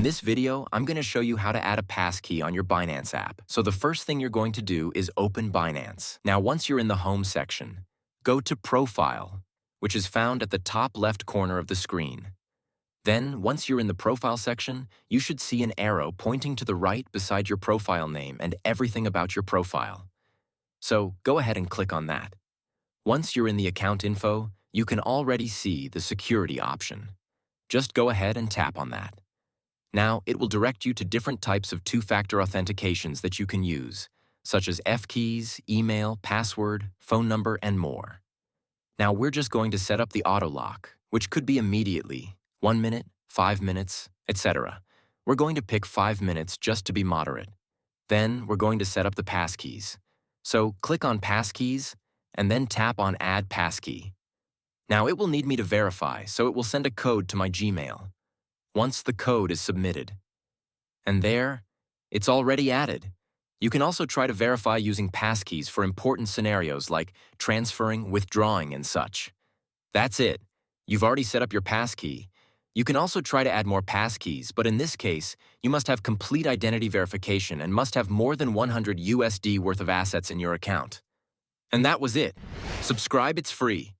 this video, I'm going to show you how to add a passkey on your Binance app. So the first thing you're going to do is open Binance. Now, once you're in the home section, go to Profile, which is found at the top left corner of the screen. Then, once you're in the Profile section, you should see an arrow pointing to the right beside your profile name and everything about your profile. So go ahead and click on that. Once you're in the account info, you can already see the security option. Just go ahead and tap on that. Now, it will direct you to different types of two-factor authentications that you can use, such as F-keys, email, password, phone number, and more. Now, we're just going to set up the auto lock, which could be immediately, 1 minute, 5 minutes, etc. We're going to pick 5 minutes just to be moderate. Then, we're going to set up the passkeys. So, click on Passkeys, and then tap on Add Passkey. Now, it will need me to verify, so it will send a code to my Gmail. Once the code is submitted. And there, it's already added. You can also try to verify using passkeys for important scenarios like transferring, withdrawing, and such. That's it. You've already set up your passkey. You can also try to add more passkeys, but in this case, you must have complete identity verification and must have more than 100 USD worth of assets in your account. And that was it. Subscribe, it's free.